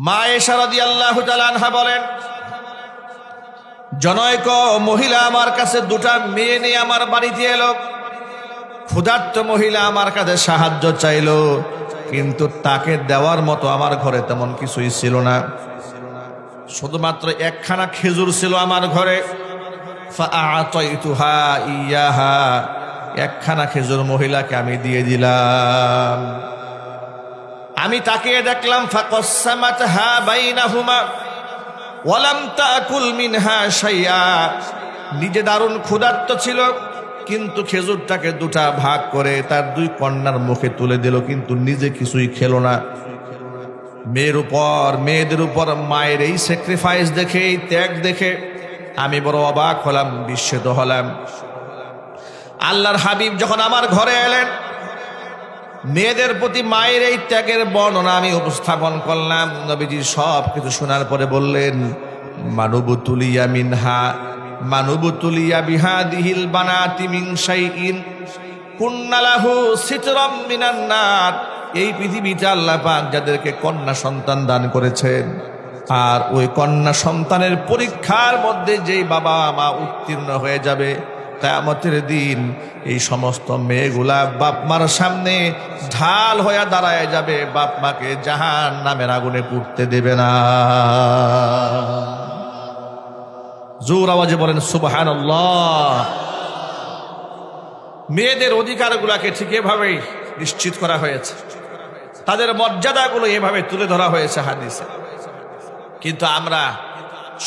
মা আয়েশা রাদিয়াল্লাহু তাআলা আনহা বলেন, জনৈক মহিলা আমার কাছে দুটা মেয়ে নিয়ে আমার বাড়িতে এলো। ক্ষুধার্ত মহিলা আমার কাছে সাহায্য চাইলো, কিন্তু তাকে দেওয়ার মতো আমার ঘরে তেমন কিছুই ছিল না। শুধুমাত্র একখানা খেজুর ছিল আমার ঘরে। ফাআতাইতুহা ইয়াহা, একখানা খেজুর মহিলাকে আমি দিয়ে দিলাম। আমি তাকিয়ে দেখলাম, ফাকাসসামাতহা বাইনাহুমা ওয়ালাম তাকুল মিনহা শাইআ। নিজে দারুণ ক্ষুধার্ত ছিল, কিন্তু খেজুরটাকে দুটা ভাগ করে তার দুই কন্যার মুখে তুলে দিল, কিন্তু নিজে কিছুই খেলো না। মেয়েদের উপর মায়ের এই স্যাক্রিফাইস দেখে, এই ত্যাগ দেখে আমি বড় অবাক হলাম, বিস্মিত হলাম। আল্লাহর হাবিব যখন আমার ঘরে এলেন, মেয়েদের প্রতি মায়ের এই ত্যাগের বর্ণনা আমি উপস্থাপন করলাম। নবীজি সব কিছু শোনার পরে বললেন, মানুবতুলিয়া মিনহা মানুবতুলিয়া বিহাদিহিল বানাতি মিন শাইইন কুন্না লাহু সিতরাম মিনান নার। এই পৃথিবীতে আল্লাহ পাক যাদেরকে কন্যা সন্তান দান করেছেন, আর ওই কন্যা সন্তানের পরীক্ষার মধ্যে যেই বাবা মা উত্তীর্ণ হয়ে যাবে, কিয়ামতের দিন এই সমস্ত মেয়েগুলা বাপ মার সামনে ঢাল হয়ে দাঁড়ায় যাবে, বাপ মাকে জাহান্নামের আগুনে পুড়তে দেবে না। জোর আওয়াজে বলেন সুবহানাল্লাহ। মেয়েদের অধিকারগুলোকে ঠিক এভাবেই নিশ্চিত করা হয়েছে, তাদের মর্যাদাগুলো এভাবে তুলে ধরা হয়েছে হাদিসে। কিন্তু আমরা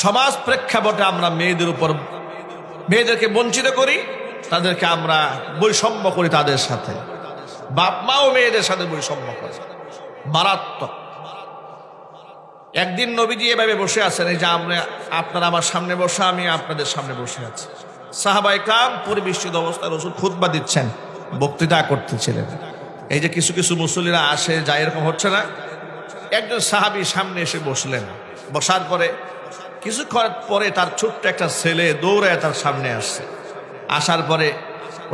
সমাজ প্রেক্ষাপটে আমরা মেয়েদেরকে বঞ্চিত করি, তাদেরকে আমরা বৈষম্য করি, তাদের সাথে বাপ মাও মেয়েদের সাথে বৈষম্য করে, মারাত্মক। একদিন নবীজি এভাবে বসে আছেন, এই যে আপনারা আমার সামনে বসে, আমি আপনাদের সামনে বসে আছি। সাহাবায়ে কেরাম পরিবেষ্টিত অবস্থায় রাসূল খুতবা দিচ্ছেন, বক্তৃতা করতেছিলেন। এই যে কিছু কিছু মুসল্লিরা আসে যায়, এরকম হচ্ছে না? একজন সাহাবী সামনে এসে বসলেন। বসার পরে কিছুক্ষণ পরে তার ছোট্ট একটা ছেলে দৌড়ায় তার সামনে আসছে। আসার পরে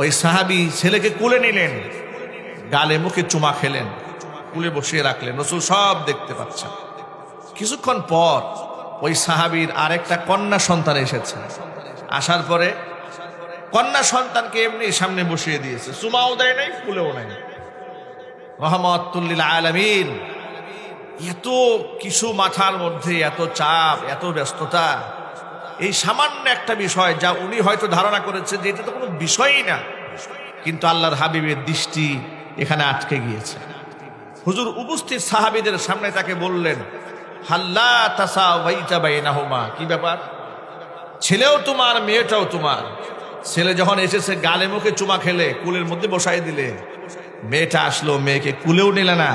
ওই সাহাবী ছেলেকে কুলে নিলেন, গালে মুখে চুমা খেলেন, কুলে বসিয়ে রাখলেন। রাসূল সব দেখতে পাচ্ছেন। কিছুক্ষণ পর ওই সাহাবীর আরেকটা কন্যা সন্তান এসেছে। আসার পরে কন্যা সন্তানকে এমনি সামনে বসিয়ে দিয়েছে, চুমাও দেয় নাই, কুলেও নাই। রহমাতুল লিল আলামিন। এত কিছু মাথার মধ্যে, এত চাপ, এত ব্যস্ততা, এই সামান্য একটা বিষয় যা উনি হয়তো ধারণা করেছে যে এটা তো কোনো বিষয়ই না, কিন্তু আল্লাহর হাবিবের দৃষ্টি এখানে আটকে গিয়েছে। হুজুর উপস্থিত সাহাবীদের সামনে তাকে বললেন, হাল্লা তাসাওয়াইতা বাইনাহুমা, কি ব্যাপার? ছেলেও তোমার, মেয়েটাও তোমার। ছেলে যখন এসেছে গালে মুখে চুমা খেলে কুলের মধ্যে বসাই দিলে, মেয়েটা আসলো, মেয়েকে কুলেও নিলে না,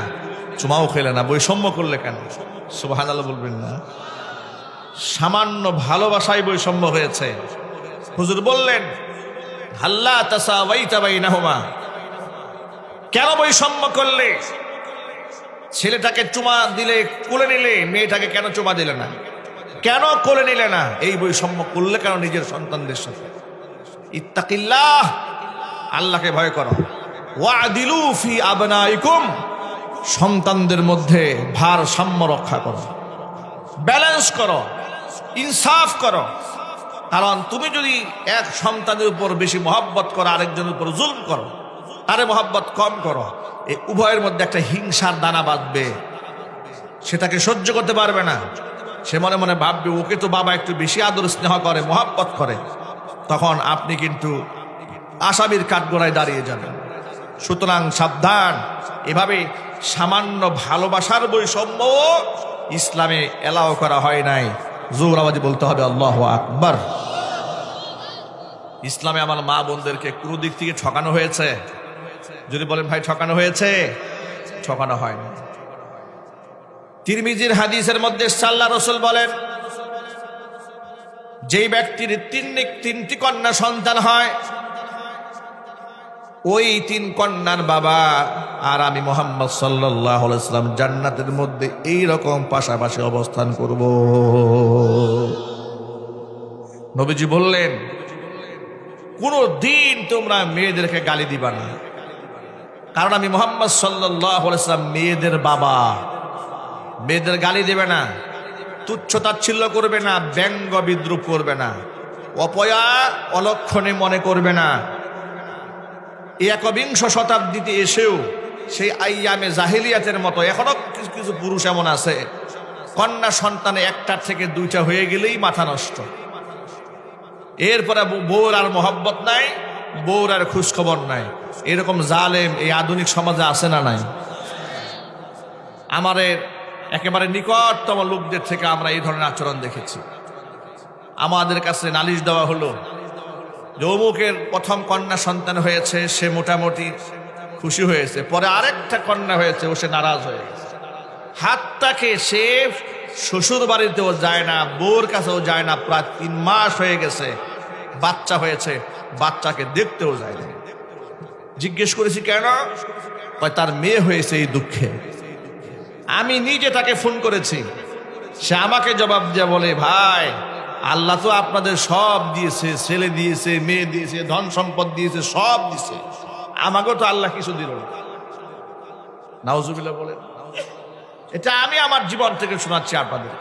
চুমাও খেলে না, বৈষম্য করলে কেন? সুবহানাল্লাহ বলবেন না? সামান্য ভালোবাসায় বৈষম্য হয়েছে। হুজুর বললেন, হাল্লা তাসাওয়াইতা বাইনাহুমা, কেন বৈষম্য করলে? ছেলেটাকে চুমা দিলে, কোলে নিলে, মেয়েটাকে কেন চুমা দিলে না, কেন কোলে নিলে না? এই বৈষম্য করলে কেন নিজের সন্তানদের সাথে? ইত্তাকিল্লাহ, আল্লাহকে ভয় করো। ওয়াদিলু ফি আবনাইকুম, সন্তানদের মধ্যে ভারসাম্য রক্ষা করো, ব্যালেন্স করো, ইনসাফ করো। কারণ তুমি যদি এক সন্তানের উপর বেশি মহব্বত করো, আরেকজনের উপর জুলম করো, আরে মহব্বত কম করো, এই উভয়ের মধ্যে একটা হিংসার দানা বাঁধবে। সে তাকে সহ্য করতে পারবে না। সে মনে মনে ভাববে, ওকে তো বাবা একটু বেশি আদর স্নেহ করে, মহব্বত করে। তখন আপনি কিন্তু আসামির কাঠগড়ায় দাঁড়িয়ে যাবেন। সুতরাং সাবধান। এভাবে সামান্য ভালোবাসার বৈষম্য ইসলামে এলাও করা হয় নাই। জোর আওয়াজে বলতে হবে আল্লাহু আকবার। ইসলামে আমার মা বোনদেরকে কোনো দিক থেকে ঠকানো হয়েছে? যদি বলেন ভাই ঠকানো হয়েছে, ঠকানো হয়নি। তিরমিজির হাদিসের মধ্যে আল্লাহর রাসূল বলেন, যেই ব্যক্তির তিনটি কন্যা সন্তান হয়, ওই তিন কন্যার বাবা আর আমি মুহাম্মদ সাল্লাল্লাহু আলাইহি ওয়াসাল্লাম জান্নাতের মধ্যে এই রকম পাশাপাশি অবস্থান করব। নবীজি বললেন, কোনো দিন তোমরা মেয়েদেরকে গালি দিবা না, কারণ আমি মুহাম্মদ সাল্লাল্লাহু আলাইহি ওয়াসাল্লাম মেয়েদের বাবা। মেয়েদের গালি দেবে না, তুচ্ছ তাচ্ছিল্য করবে না, ব্যঙ্গ বিদ্রুপ করবে না, অপয়া অলক্ষণে মনে করবে না। এই একবিংশ শতাব্দীতে এসেও সেই আইয়ামে জাহিলিয়াতের মতো এখনো কিছু কিছু পুরুষ এমন আছে, কন্যা সন্তানে একটার থেকে দুইটা হয়ে গেলেই মাথা নষ্ট। এরপরে বউর আর মহব্বত নাই, বউর আর খোঁজখবর নাই। এরকম জালেম এই আধুনিক সমাজে আছে না নাই? আমাদের একেবারে নিকটতম লোকদের থেকে আমরা এই ধরনের আচরণ দেখেছি। আমাদের কাছে নালিশ দেওয়া হলো যে অমুকের প্রথম কন্যা সন্তান হয়েছে, সে মোটামুটি খুশি হয়েছে, পরে আরেকটা কন্যা হয়েছে, ও সে নারাজ হয়ে গেছে। হাতটাকে সে শ্বশুর বাড়িতেও যায় না, বউর কাছেও যায় না, প্রায় 3 মাস হয়ে গেছে, বাচ্চা হয়েছে, বাচ্চাকে দেখতেও যায় না। জিজ্ঞেস করেছি কেন? তার মেয়ে হয়েছে এই দুঃখে। আমি নিজে তাকে ফোন করেছি, সে আমাকে জবাব দিয়ে বলে, ভাই আল্লাহ তো আপনাদের সব দিয়েছে, ছেলে দিয়েছে, মেয়ে দিয়েছে, ধন সম্পদ দিয়েছে, সব দিয়েছে, আমাকেও তো আল্লাহ কিছু দিল না। নাউজুবিল্লাহ বলেন। এটা আমি আমার জীবন থেকে শোনাচ্ছি আপনাদের।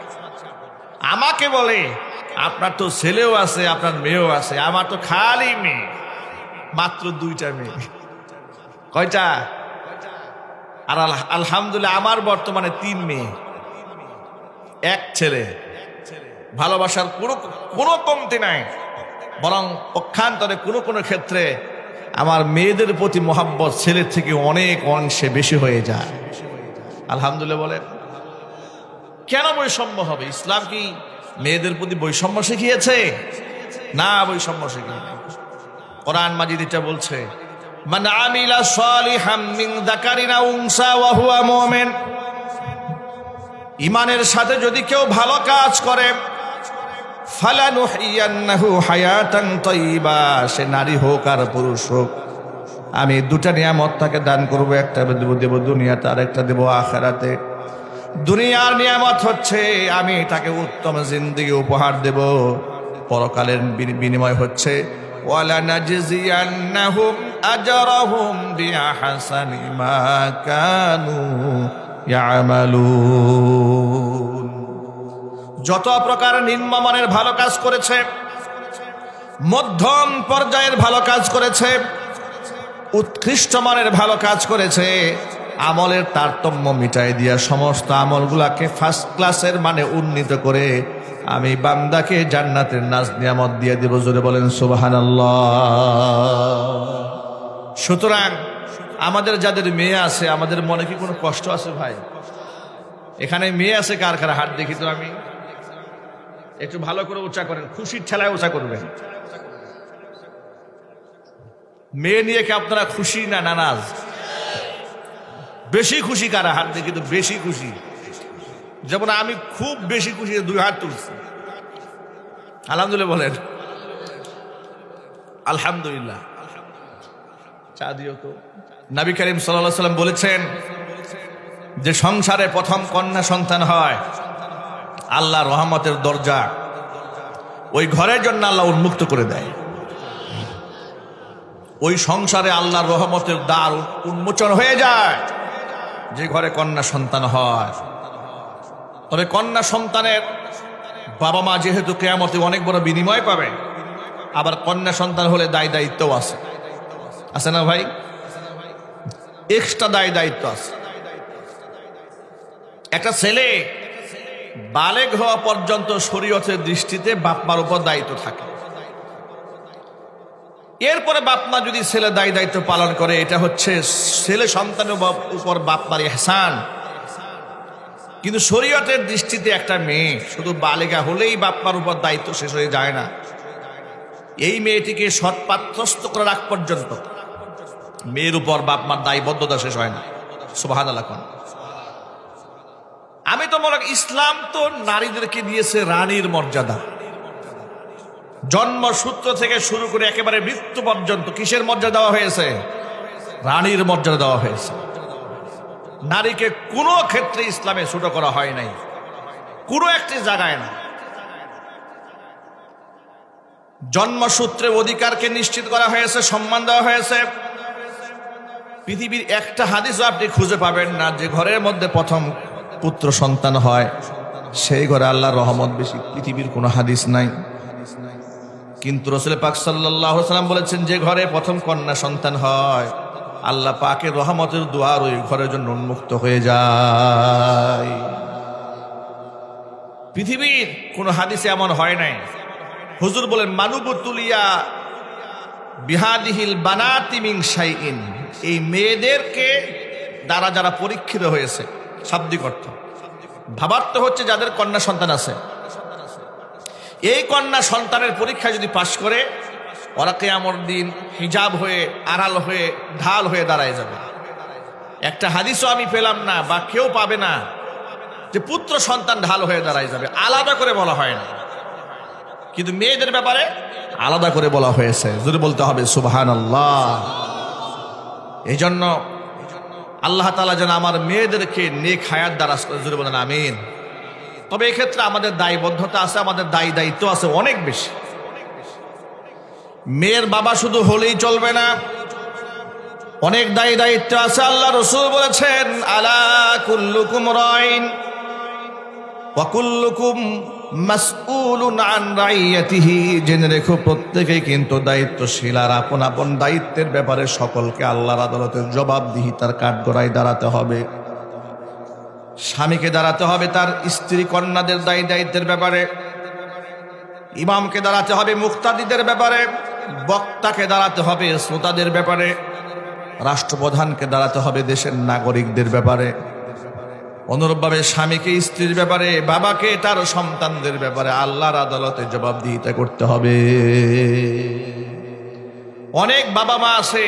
আমাকে বলে আপনার তো ছেলেও আছে, আপনার মেয়েও আছে, আমার তো খালি মেয়ে, মাত্র 2টা মেয়ে। কয়টা? আর আলহামদুলিল্লাহ আমার বর্তমানে 3 মেয়ে, 1 ছেলে। ভালোবাসার কোনো কমতি নাই, বরং পক্ষান্তরে কোনো ক্ষেত্রে আমার মেয়েদের প্রতি মহাব্বত ছেলের থেকে অনেক অংশে বেশি হয়ে যায়। আলহামদুলিল্লাহ বলেন। কেন বৈষম্য হবে? ইসলাম কি মেয়েদের প্রতি বৈষম্য শিখিয়েছে? না, বৈষম্য শিখিয়ে। কোরআন মাজিদ এটা বলছে, মান আমিলা সালিহাম মিন যাকারিন আও উনসা ওয়া হুয়া মুমিন। ঈমানের সাথে যদি কেউ ভালো কাজ করে, ফালানুহিয়ান্নাহু হায়াতান তাইয়্যিবা, সে নারী হোক আর পুরুষ হোক, আমি 2টা নিয়ামত তাকে দান করব, একটা দেব দুনিয়াতে, আর একটা দেব আখিরাতে। দুনিয়ার নিয়ামত হচ্ছে আমি তাকে উত্তম জিন্দেগি উপহার দেব, পরকালের বিনিময় হচ্ছে ওয়ালানাজজিয়ান্নাহুম আজরাহুম বিআহসানি মা কানু ইয়ামালুন। যত প্রকার নিম্নমানের ভালো কাজ করেছে, মধ্যম পর্যায়ের ভালো কাজ করেছে, উৎকৃষ্ট মানের ভালো কাজ করেছে, আমলের তারতম্য মিটাই দিয়া সমস্ত আমলগুলাকে ফার্স্ট ক্লাসের মানে উন্নীত করে আমি বান্দাকে জান্নাতের নাজ নিয়ামত দিয়ে দেব। জোরে বলেন সুবহানাল্লাহ। সুতরাং আমাদের যাদের মেয়ে আছে, আমাদের মনে কি কোনো কষ্ট আছে ভাই? এখানে মেয়ে আছে কার কার? হাত দেখি তো, আমি একটু ভালো করে উঁচা করেন, খুশির ঠেলায় উঁচা করবেন। মেয়ে নিয়ে কি আপনারা খুশি না নারাজ? বেশি খুশি কারা? হাত দেখি তো, বেশি খুশি। যেমন আমি খুব বেশি খুশি, 2 হাত তুলছি। আলহামদুলিল্লাহ বলেন। আলহামদুলিল্লাহ। চা দিও তো। নবী করিম সাল্লাল্লাহু আলাইহি ওয়াসাল্লাম বলেছেন যে সংসারে প্রথম কন্যা সন্তান হয়, আল্লাহ রহমতের দরজা ওই ঘরের জন্য আল্লাহ উন্মুক্ত করে দেয়। ওই সংসারে আল্লাহর রহমতের দ্বার উন্মোচন হয়ে যায় যে ঘরে কন্যা সন্তান হয়। তবে কন্যা সন্তানের বাবা মা যেহেতু কিয়ামতে অনেক বড় বিনিময় পাবে, আবার কন্যা সন্তান হলে দায় দায়িত্বও আছে, আছে না ভাই? এক্সট্রা দায় দায়িত্ব আছে। একটা ছেলে বালেগ হওয়া পর্যন্ত শরীয়তের দৃষ্টিতে বাপ মার উপর দায়িত্ব থাকে। এরপরে বাপ মা যদি ছেলে দায় দায়িত্ব পালন করে, এটা হচ্ছে ছেলে সন্তানের উপর বাপ মার ইহসান। কিন্তু শরীয়তের দৃষ্টিতে একটা মেয়ে শুধু বালেগা হলেই বাপ মার উপর দায়িত্ব শেষ হয়ে যায় না। এই মেয়েটিকে সৎপাত্রস্থ করে রাখ পর্যন্ত মেয়ের উপর বাপ মার দায়বদ্ধতা শেষ হয় না। সুবহানাল্লাহ। আমি তো মনে করি ইসলাম তো নারীদেরকে দিয়েছে রানীর মর্যাদা। জন্মসূত্র থেকে শুরু করে একেবারে মৃত্যু পর্যন্ত কিসের মর্যাদা দেওয়া হয়েছে? রানীর মর্যাদা দেওয়া হয়েছে। নারীকে কোনো ক্ষেত্রে ইসলামে ছোট করা হয় নাই, কোনো একটি জায়গায় না। জন্মসূত্রে অধিকারকে নিশ্চিত করা হয়েছে, সম্মান দেওয়া হয়েছে। পৃথিবীর একটা হাদিসও আপনি খুঁজে পাবেন না যে ঘরের মধ্যে প্রথম পুত্র সন্তান হয়, সেই ঘরে আল্লাহর রহমত বেশি। পৃথিবীর কোনো হাদিস নাই, কিন্তু রাসূল পাক সাল্লাল্লাহু আলাইহি ওয়াসাল্লাম বলেছেন যে ঘরে প্রথম কন্যা সন্তান হয়, আল্লাহ পাকের রহমতের দুয়ার ওই ঘরের জন্য উন্মুক্ত হয়ে যায়। পৃথিবীর কোন হাদিসে এমন হয় নাই। হুজুর বলেন মানুবতুলিয়া বিহাদিহিল বানাতি মিন শাইইন, এই মেয়েদেরকে দ্বারা যারা পরীক্ষিত হয়েছে, শাব্দিক অর্থ ভাবার্থ হচ্ছে যাদের কন্যা সন্তান আছে, এই কন্যা সন্তানের পরীক্ষা যদি পাশ করে, ওরা কিয়ামতের দিন হিজাব হয়ে, আড়াল হয়ে, ঢাল হয়ে দাঁড়ায় যাবে। একটা হাদিসও আমি পেলাম না বা কেউ পাবে না যে পুত্র সন্তান ঢাল হয়ে দাঁড়ায় যাবে, আলাদা করে বলা হয় না। কিন্তু মেয়েদের ব্যাপারে আলাদা করে বলা হয়েছে। জোরে বলতে হবে সুবহানাল্লাহ। এই জন্য আল্লাহ তাআলা যেন আমার মেয়েদেরকে নেক হায়াত দ্বারা, জোরে বলেন আমিন। তবে এক্ষেত্রে আমাদের দায়বদ্ধতা আছে, আমাদের দায়িত্ব আছে অনেক বেশি। মেয়ের বাবা শুধু হলেই চলবে না, অনেক দায়িত্ব আছে। আল্লাহ রাসূল বলেছেন আলা কুল্লুকুম রাইন ওয়া কুল্লুকুম মাসউলুন আন রাইয়াতিহি, জেনে রেখো প্রত্যেকেই কিন্তু দায়িত্বশীল, আর আপন আপন দায়িত্বের ব্যাপারে সকলকে আল্লাহর আদালতে জবাবদিহিতার কাঠগড়ায় দাঁড়াতে হবে। স্বামীকে দাঁড়াতে হবে তার স্ত্রী কন্যাদের দায়িত্বের ব্যাপারে, ইমামকে দাঁড়াতে হবে মুক্তাদিদের ব্যাপারে, বক্তাকে দাঁড়াতে হবে শ্রোতাদের ব্যাপারে, রাষ্ট্রপ্রধানকে দাঁড়াতে হবে দেশের নাগরিকদের ব্যাপারে, অনুরূপভাবে স্বামীকে স্ত্রীর ব্যাপারে, বাবাকে তার সন্তানদের ব্যাপারে আল্লাহর আদালতে জবাবদিহিতা করতে হবে। অনেক বাবা মা আছে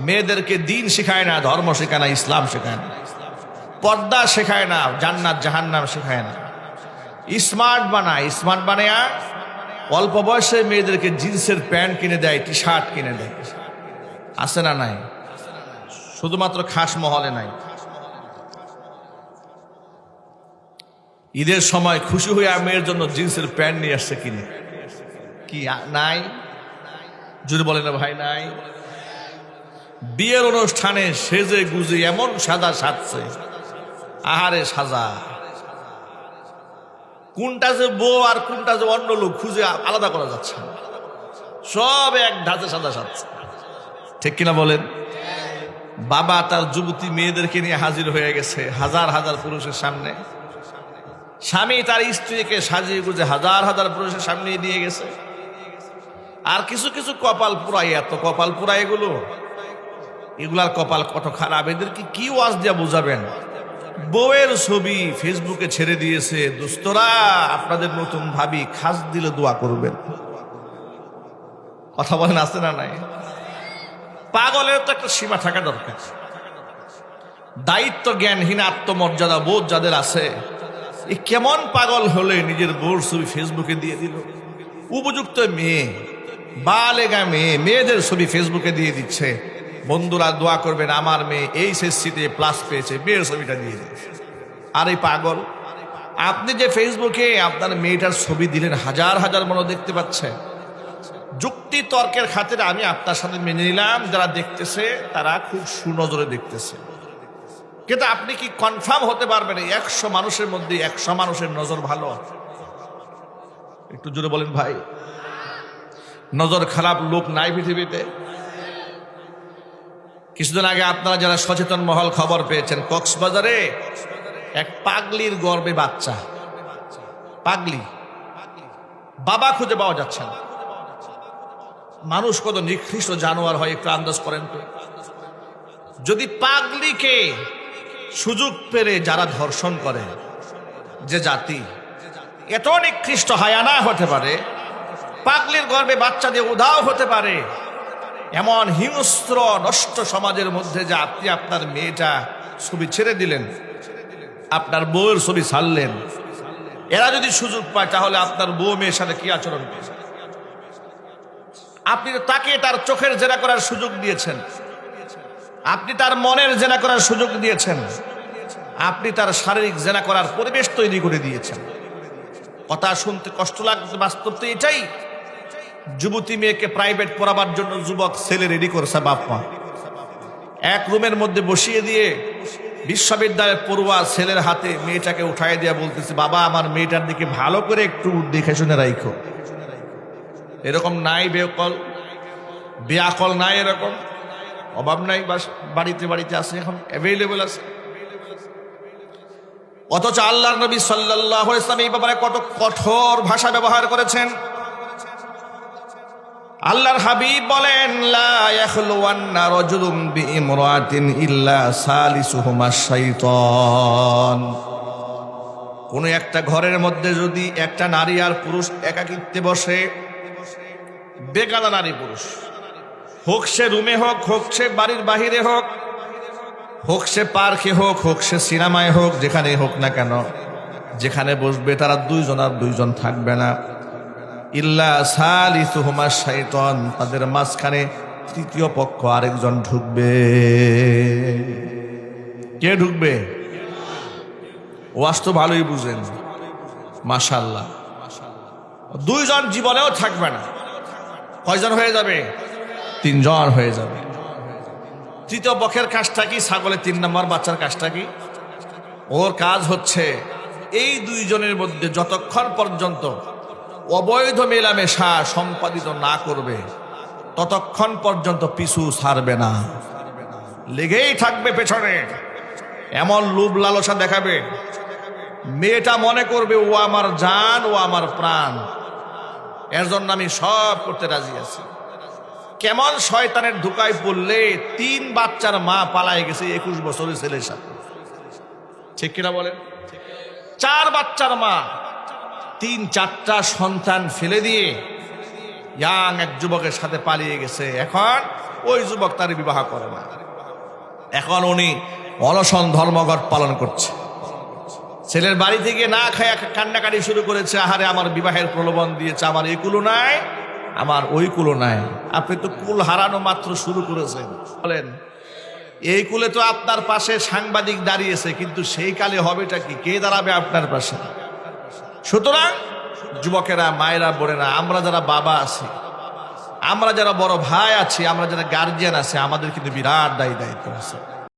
মেয়েদেরকে দিন শেখায় না, ধর্ম শেখায় না, ইসলাম শেখায় না, পর্দা শেখায় না, জান্নাত জাহান্নাম শেখায় না। স্মার্ট বানায়া অল্প বয়সে মেয়েদেরকে জিন্সের প্যান্ট কিনে দেয়, টি শার্ট কিনে দেয়। আছে না নাই? শুধুমাত্র খাস মহলে নাই। ঈদের সময় খুশি হয়ে মেয়ের জন্য জিন্সের প্যান্ট নিয়ে আসছে কিনে, কি নাই? যদি বলে না ভাই নাই। বিয়ের অনুষ্ঠানে সেজে গুজে এমন সাজা সাজছে, আহারে সাজা, কোনটা যে বউ আর কোনটা যে অন্য লোক খুঁজে আলাদা করা যাচ্ছে না, সব এক ধাঁচে সাজা সাজছে। ঠিক কিনা বলেন? বাবা তার যুবতী মেয়েদেরকে নিয়ে হাজির হয়ে গেছে হাজার হাজার পুরুষের সামনে, স্বামী তার স্ত্রীকে সাজিয়ে গুজে হাজার হাজার পুরুষের সামনে দিয়ে গেছে। আর কিছু কিছু কপাল পুরাই, এত কপাল পুরাই এগুলার কপাল কত খারাপ, এদেরকে কি ওয়াজ দিয়া বুঝাবেন? বউয়ের ছবি ফেসবুকে ছেড়ে দিয়েছে। দোস্তরা, আপনাদের নতুন ভাবি খাস দিলে দোয়া করবেন। কথা বলেন, আছে না নাই? পাগলের তো একটা সীমা থাকা দরকার। দায়িত্ব জ্ঞানহীন আত্মমর্যাদা বোধ যাদের আছে, এ কেমন পাগল হলে নিজের বউর ছবি ফেসবুকে দিয়ে দিল। উপযুক্ত মেয়ে, বালেগা মেয়েদের ছবি ফেসবুকে দিয়ে দিচ্ছে। বন্ধুরা দোয়া করবেন, আমার মেয়ে এইচএসসিতে প্লাস পেয়েছে, মেয়ের ছবিটা দিয়ে দিচ্ছে। আর এই পাগল, আপনি যে ফেসবুকে আপনার মেয়েটার ছবি দিলেন, হাজার হাজার মানুষ দেখতে পাচ্ছে। যুক্তি তর্কের খাতিরে আমি আপনার সাথে মেনে নিলাম, যারা দেখতেছে তারা খুব সুনজরে দেখতেছে, কিন্তু আপনি কি কনফার্ম হতে পারবেন 100 মানুষের মধ্যে 100 মানুষের নজর ভালো? একটু জোরে বলেন ভাই। নজর খারাপ লোক নাই পৃথিবীতে? কিছুদিন আগে আপনারা যারা সচেতন মহল খবর পেয়েছেন, কক্সবাজারে এক পাগলির গর্ভে বাচ্চা, পাগলি, বাবা খুঁজে পাওয়া যাচ্ছে না। মানুষ কত নিকৃষ্ট জানোয়ার হয় একটু আন্দাজ করেন তো। যদি পাগলিকে সুযোগ পেলে যারা ধর্ষণ করে, যে জাতি এত নিকৃষ্ট হায়ানা হতে পারে, পাগলির গর্ভে বাচ্চা দিয়ে উধাও হতে পারে, এমন হিংস্র নষ্ট সমাজের মধ্যে যে আপনি আপনার মেয়েটা ছবি ছেড়ে দিলেন, আপনার বউয়ের ছবি ছাড়লেন, এরা যদি সুযোগ পায় তাহলে আপনার বউ মেয়ের সাথে কি আচরণ করবে? আপনি তাকে তার চোখের জেনা করার সুযোগ দিয়েছেন, আপনি তার মনের জেনা করার সুযোগ দিয়েছেন, আপনি তার শারীরিক জেনা করার পরিবেশ তৈরি করে দিয়েছেন। কথা শুনতে কষ্ট লাগছে, বাস্তব তো এটাই। যুবতী মেয়েকে প্রাইভেট পড়াবার জন্য যুবক ছেলে রেডি করছে বাপ মা, এক রুমের মধ্যে বসিয়ে দিয়ে বিশ্ববিদ্যালয়ের পড়ুয়া ছেলের হাতে মেয়েটাকে উঠাই দিয়ে বলতেছে, বাবা আমার মেয়েটার দিকে ভালো করে একটু দেখে শুনে রাখো। এরকম নাই বেআকল নাই, এরকম অভাব নাই, বাস বাড়িতে বাড়িতে আছে, এখন অ্যাভেলেবল আছে। অথচ আল্লাহর নবী সাল্লাল্লাহু আলাইহি ওয়াসাল্লাম এই ব্যাপারে কত কঠোর ভাষা ব্যবহার করেছেন। আল্লাহর হাবিব বলেন, লা ইয়াখলুওয়ান্না রাজুলুম বিইমরাতিন ইল্লা সালিসুহুমা শাইতান। কোন একটা ঘরের মধ্যে যদি একটা নারী আর পুরুষ একাকিত্বে বসে, বেগানা নারী পুরুষ, হোক সে রুমে হোক, হোক সে বাড়ির বাহিরে হোক, হোক সে পার্কে হোক, হোক সে সিনেমায় হোক, যেখানে হোক না কেন, যেখানে বসবে তারা দুইজন আর দুইজন থাকবে না। ইল্লা সালিসুহুমা শাইতান, তাদের মাঝখানে তৃতীয় পক্ষ আরেকজন ঢুকবে। কে ঢুকবে? ওয়াজ তো ভালোই বুঝেন, মাশাআল্লাহ। দুইজন জীবনেও থাকবে না। কয়জন হয়ে যাবে? তিনজন হয়ে যাবে। তৃতীয় পক্ষের কাজটা কি? ছাগলের 3 নম্বর বাচ্চার কাজটা কি? ওর কাজ হচ্ছে এই দুইজনের মধ্যে যতক্ষণ পর্যন্ত অবৈধ মেলামেশা সম্পাদিত না করবে ততক্ষণ পর্যন্ত পিছু ছাড়বে না, লেগেই থাকবে পেছনে। এমন লোভ লালসা দেখাবে, মেয়েটা মনে করবে ও আমার জান, ও আমার প্রাণ, এর জন্য আমি সব করতে রাজি আছি। কেমন শয়তানের ধোঁকায় পড়লে 3 বাচ্চার মা পালায় গেছে 21 বছরের ছেলের সাথে, ঠিক কিনা বলেন? 4 বাচ্চার মা 3-4টা সন্তান ফেলে দিয়ে ইয়াং এক যুবকের সাথে পালিয়ে গেছে। এখন ওই যুবক তার বিবাহ করে না, এখন উনি অনশন ধর্মঘট পালন করছে। ছেলের বাড়ি থেকে না খায় কান্নাকাটি শুরু করেছে, আহারে আমার বিবাহের প্রলোভন দিয়েছে, আমার এই কুলো নাই, আমার ওই কুলো নাই। আপনি তো কুল হারানো মাত্র শুরু করেছেন। বলেন, এই কুলে তো আপনার পাশে সাংবাদিক দাঁড়িয়েছে, কিন্তু সেই কালে হবেটা কি? কে দাঁড়াবে আপনার পাশে? সুতরাং যুবকেরা, মায়েরা, বোনেরা, আমরা যারা বাবা আছি, আমরা যারা বড় ভাই আছি, আমরা যারা গার্জিয়ান আছি, আমাদের কিন্তু বিরাট দায়িত্ব আছে।